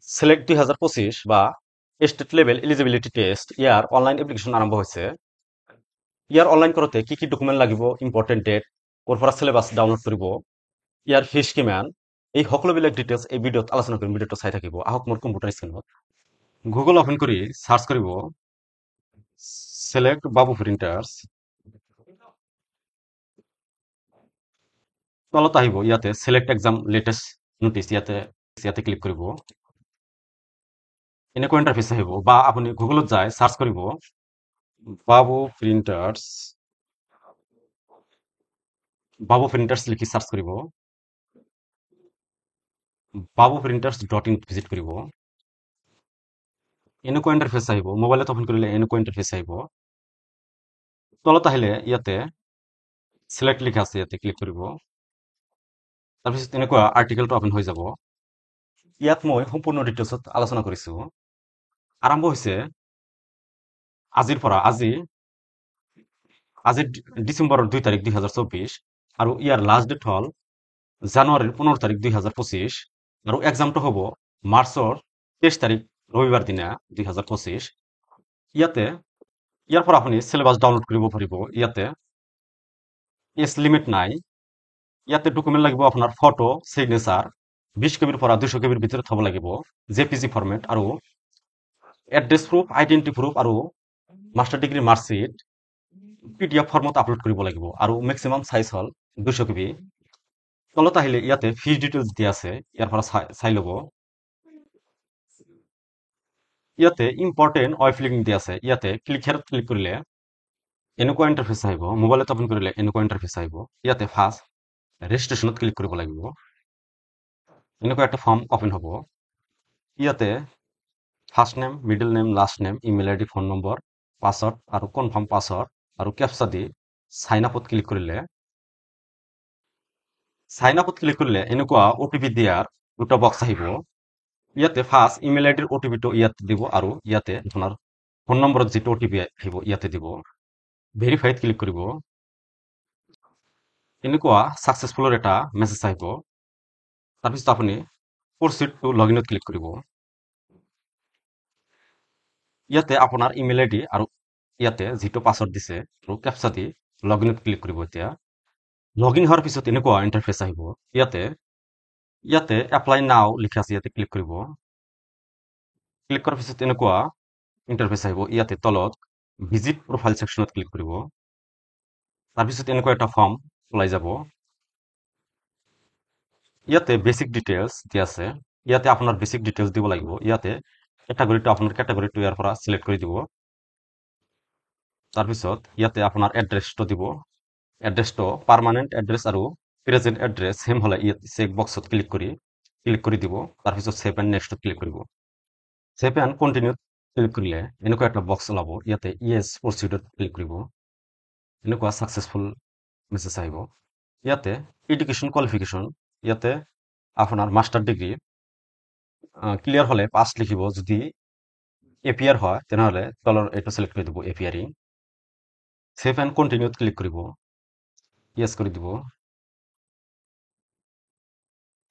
Select 2025 বা state level eligibility test ইয়ার online application আরম্ভ হয়েছে। ইয়ার অনলাইন করতে কি কি ডকুমেন্ট লাগিব, ইম্পৰ্টেণ্ট ডেট, ক'ৰ পৰা সিলেবাস ডাউনলোড কৰিব, ইয়াৰ ফিজ কিমান, এই সকলোবিলাক ডিটেইলছ এই ভিডিঅ'ত আলোচনা কৰিম। ভিডিঅ'টো চাই থাকিব। আহক মোৰ কম্পিউটাৰ স্ক্ৰীনত গুগল অপেন কৰি সাৰ্চ কৰিব সিলেক্ট বাবু প্ৰিণ্টাৰ্ছ। তলত আহিব ইয়াতে সিলেক্ট এক্সাম লেটেষ্ট নোটিছ, ইয়াতে ক্লিক কৰিব। এনেকুৱা ইণ্টাৰফেচ আহিব, বা আপুনি গুগলত যায় সাৰ্চ কৰিব বাবু প্ৰিণ্টাৰ্ছ। বাবু প্ৰিণ্টাৰ্ছ লিখি সাৰ্চ কৰিব। বাবু প্ৰিণ্টাৰ্ছ.in ভিজিট কৰিব। এনেকুৱা ইণ্টাৰফেচ আহিব। মোবাইলত অপেন কৰিলে এনেকুৱা ইণ্টাৰফেচ আহিব। তলত আহিলে ইয়াতে সিলেক্ট লিখা আছে, ইয়াতে ক্লিক কৰিব। তাৰপিছত এনেকুৱা আৰ্টিকেলটো অপেন হৈ যাব। ইয়াত মই সম্পূৰ্ণ ডিটেইলছত আলোচনা কৰিছো। আৰম্ভ হৈছে আজিৰ পৰা। আজি ডিচেম্বৰৰ 2 তাৰিখ 2024 আৰু ইয়াৰ লাষ্ট ডেট হ'ল জানুৱাৰীৰ 15 তাৰিখ 2025 আৰু এক্সামটো হ'ব মাৰ্চৰ 23 তাৰিখ ৰবিবাৰ দিনা 2025। ইয়াৰ পৰা আপুনি সিলেবাস ডাউনলোড কৰিব পাৰিব। ইয়াতে এজ লিমিট নাই। ইয়াতে ডকুমেন্ট লাগিব আপোনাৰ ফটো, সিগনেচাৰ 20 কেবিৰ পৰা 200 কেবিৰ ভিতৰত হ'ব লাগিব, জেপিজি ফৰ্মেট, আৰু এড্ৰেছ প্ৰুফ, আইডেন্টি প্ৰুফ আৰু মাষ্টাৰ ডিগ্ৰী মাৰ্কশ্বিট পিডিএফ ফৰ্মত আপলোড কৰিব লাগিব, আৰু মেক্সিমাম সাইজ হ'ল 200 কেবি। তলত আহিলে ইয়াতে ফিজ ডিটেইলছ দিয়া আছে, ইয়াৰ পৰা চাই ল'ব। ইয়াতে ইম্পৰ্টেণ্ট ৱেব লিংক দিয়া আছে, ইয়াতে ক্লিক কৰিলে এনেকুৱা ইণ্টাৰফেচ আহিব। মোবাইলত অপেন কৰিলে এনেকুৱা ইণ্টাৰফেচ আহিব। ইয়াতে ফাৰ্ষ্ট ৰেজিষ্ট্ৰেশ্যনত ক্লিক কৰিব লাগিব। এনেকুৱা একটা ফৰ্ম অপেন হ'ব। ইয়াতে first name, middle name, last name, email ID, phone number, password আৰু কনফাৰ্ম পাছৱৰ্ড আৰু কেপচা দি সাইন আপত ক্লিক কৰিলে এনেকুৱা অটিপি দিয়াৰ দুটা বক্স আহিব। ইয়াতে ফাৰ্ষ্ট ইমেইল আইডিৰ অটিপিটো ইয়াতে দিব, আৰু ইয়াতে আপোনাৰ ফোন নম্বৰত যিটো অটিপি আহিব ইয়াতে দিব। ভেৰিফাইত ক্লিক কৰিব। এনেকুৱা সাকসেসফুলৰ এটা মেছেজ আহিব। তাৰপিছত আপুনি প্ৰচিড টু লগইনত ক্লিক কৰিব। ইয়াতে আপোনাৰ ইমেইল আইডি আৰু ইয়াতে যিটো পাছৱৰ্ড দিছে আৰু কেপচা দি লগইনত ক্লিক কৰিব। এতিয়া লগইন হোৱাৰ পিছত এনেকুৱা ইণ্টাৰফেচ আহিব। ইয়াতে এপ্লাই নাও লিখা আছে, ইয়াতে ক্লিক কৰিব। ক্লিক কৰাৰ পিছত এনেকুৱা ইণ্টাৰফেচ আহিব। ইয়াতে তলত ভিজিট প্ৰফাইল সেকশনত ক্লিক কৰিব। তাৰপিছত এনেকুৱা এটা ফৰ্ম ওলাই যাব। ইয়াতে বেসিক ডিটেইলছ দিয়া আছে। ইয়াতে আপোনাৰ বেসিক ডিটেইলছ দিব লাগিব। ইয়াতে আপোনাৰ কেটেগৰিটো ইয়াৰ পৰা সিলেক্ট কৰি দিব। তাৰপিছত ইয়াতে আপোনাৰ এড্ৰেছটো দিব। এড্ৰেছটো পাৰ্মানেণ্ট এড্ৰেছ আৰু প্ৰেজেন্ট এড্ৰেছ সেম হলে ইয়াতে চেক বক্সত ক্লিক কৰি দিব। তাৰপিছত সেভ এণ্ড নেক্সটত ক্লিক কৰিব। সেভ এণ্ড কণ্টিনিউত ক্লিক কৰিলে এনেকুৱা এটা বক্স ওলাব। ইয়াতে ইয়েছ প্ৰচিডত ক্লিক কৰিব। এনেকুৱা সাকসেসফুল মেছেজ আহিব। ইয়াতে এডুকেশ্যন কোৱালিফিকেশ্যন, ইয়াতে আপোনাৰ মাষ্টাৰ ডিগ্ৰী ক্লিয়াৰ হলে পাছ লিখিব। যদি এপিয়াৰ হয় তেনেহলে তলৰ এইটো সিলেক্ট কৰি দিব, এপিয়াৰিং। সেভ এণ্ড কণ্টিনিউত ক্লিক কৰিব। ইয়েছ কৰি দিব।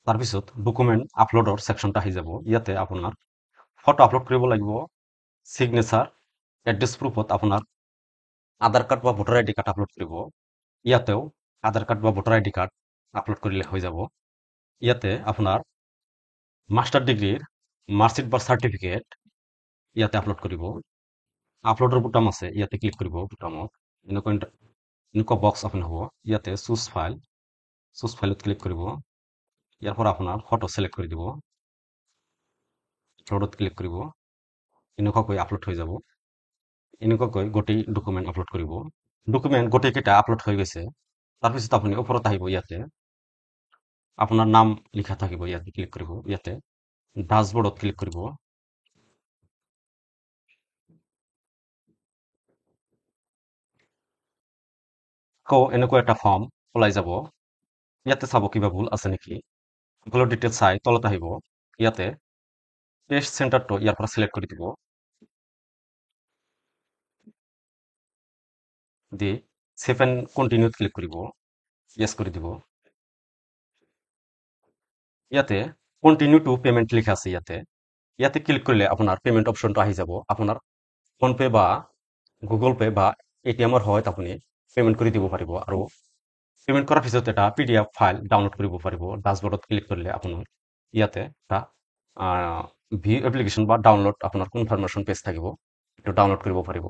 তাৰপিছত ডকুমেন্ট আপলোডৰ সেকশনটা আহি যাব। ইয়াতে আপোনাৰ ফটো আপলোড কৰিব লাগিব, সিগনেচাৰ, এড্ৰেছ প্ৰুফত আপোনাৰ আধাৰ কাৰ্ড বা ভোটাৰ আইডি কাৰ্ড আপলোড কৰিব। ইয়াতেও আধাৰ কাৰ্ড বা ভোটাৰ আইডি কাৰ্ড আপলোড কৰিলে হৈ যাব। ইয়াতে আপোনাৰ মাষ্টাৰ ডিগ্ৰীৰ মাৰ্কশ্বিট বা চাৰ্টিফিকেট ইয়াতে আপলোড কৰিব। আপলোডৰ বুটাম আছে, ইয়াতে ক্লিক কৰিব বুটামত। এনেকুৱা বক্স ওপেন হ'ব। ইয়াতে চুজ ফাইলত ক্লিক কৰিব। ইয়াৰ পৰা আপোনাৰ ফটো সিলেক্ট কৰি দিব। আপলোডত ক্লিক কৰিব। এনেকুৱাকৈ আপলোড হৈ যাব। এনেকুৱাকৈ গোটেই ডকুমেন্ট আপলোড কৰিব। ডকুমেন্ট গোটেইকেইটা আপলোড হৈ গৈছে। তাৰপিছত আপুনি ওপৰত আহিব। ইয়াতে আপোনাৰ নাম লিখা থাকিব, ইয়াতে ক্লিক কৰিব। ইয়াতে ডাশবোৰ্ডত ক্লিক কৰিব। আকৌ এনেকুৱা এটা ফৰ্ম ওলাই যাব। ইয়াতে চাব কিবা ভুল আছে নেকি। সকলো ডিটেইলছ চাই তলত আহিব। ইয়াতে টেষ্ট চেণ্টাৰটো ইয়াৰ পৰা সিলেক্ট কৰি দিব। দি সেভ এণ্ড কণ্টিনিউত ক্লিক কৰিব। ইয়েছ কৰি দিব। ইয়াতে কণ্টিনিউ টু পেমেন্ট লিখা আছে। ইয়াতে ইয়াতে ক্লিক কৰিলে আপোনাৰ পেমেণ্ট অপশ্যনটো আহি যাব। আপোনাৰ ফোনপে বা গুগল পে বা এটিএমৰ সহায়ত আপুনি পেমেণ্ট কৰি দিব পাৰিব। আৰু পেমেণ্ট কৰাৰ পিছত এটা PDF ফাইল ডাউনলোড কৰিব পাৰিব। ডাছবৰ্ডত ক্লিক কৰিলে আপোনাৰ ইয়াতে এটা ভিউ এপ্লিকেশ্যন বা ডাউনলোড আপোনাৰ কনফাৰ্মেশ্যন পেজ থাকিব, এইটো ডাউনলোড কৰিব পাৰিব।